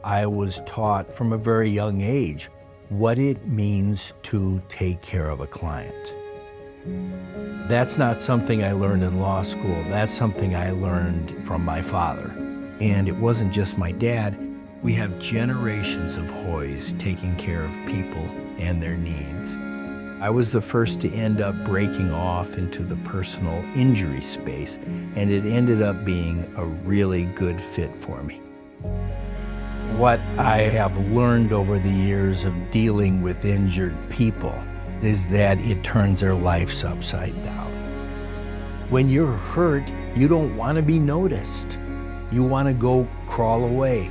I was taught from a very young age what it means to take care of a client. That's not something I learned in law school. That's something I learned from my father. And it wasn't just my dad. We have generations of Hoys taking care of people and their needs. I was the first to end up breaking off into the personal injury space, and it ended up being a really good fit for me. What I have learned over the years of dealing with injured people is that it turns their lives upside down. When you're hurt, you don't want to be noticed. You want to go crawl away.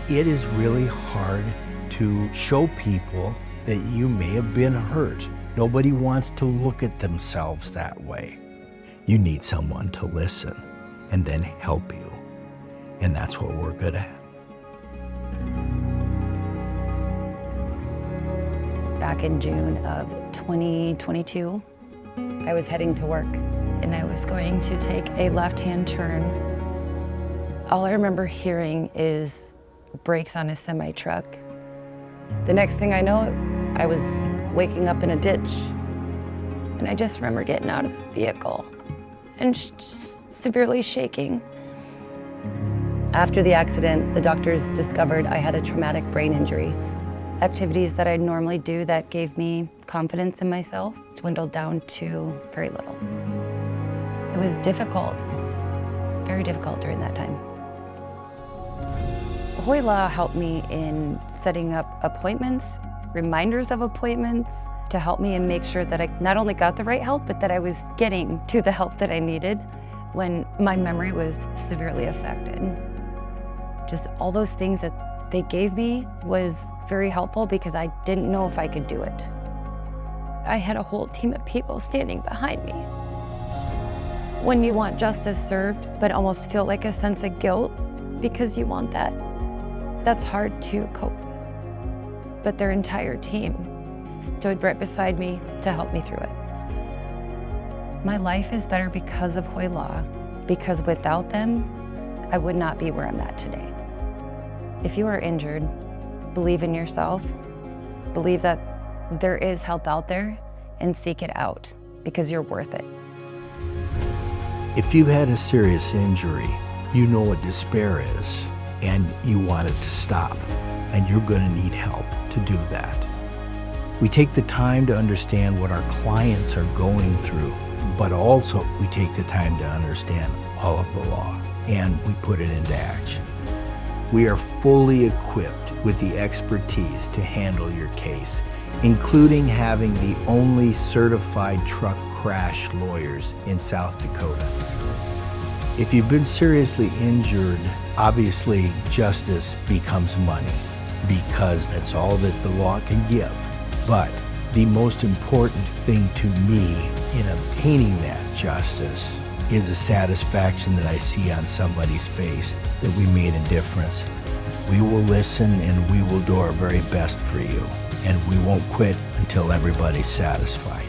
It is really hard to show people that you may have been hurt. Nobody wants to look at themselves that way. You need someone to listen and then help you. And that's what we're good at. Back in June of 2022, I was heading to work and I was going to take a left-hand turn. All I remember hearing is brakes on a semi-truck. The next thing I know, I was waking up in a ditch. And I just remember getting out of the vehicle and just severely shaking. After the accident, the doctors discovered I had a traumatic brain injury. Activities that I normally do that gave me confidence in myself dwindled down to very little. It was difficult, very difficult during that time. Hoy Law helped me in setting up appointments, reminders of appointments, to help me and make sure that I not only got the right help, but that I was getting to the help that I needed when my memory was severely affected. Just all those things that they gave me was very helpful because I didn't know if I could do it. I had a whole team of people standing behind me. When you want justice served, but almost feel like a sense of guilt because you want that, that's hard to cope with. But their entire team stood right beside me to help me through it. My life is better because of Hoy Law, because without them, I would not be where I'm at today. If you are injured, believe in yourself, believe that there is help out there, and seek it out because you're worth it. If you've had a serious injury, you know what despair is, and you want it to stop, and you're going to need help to do that. We take the time to understand what our clients are going through, but also we take the time to understand all of the law, and we put it into action. We are fully equipped with the expertise to handle your case, including having the only certified truck crash lawyers in South Dakota. If you've been seriously injured, obviously justice becomes money because that's all that the law can give. But the most important thing to me in obtaining that justice is the satisfaction that I see on somebody's face that we made a difference. We will listen and we will do our very best for you, and we won't quit until everybody's satisfied.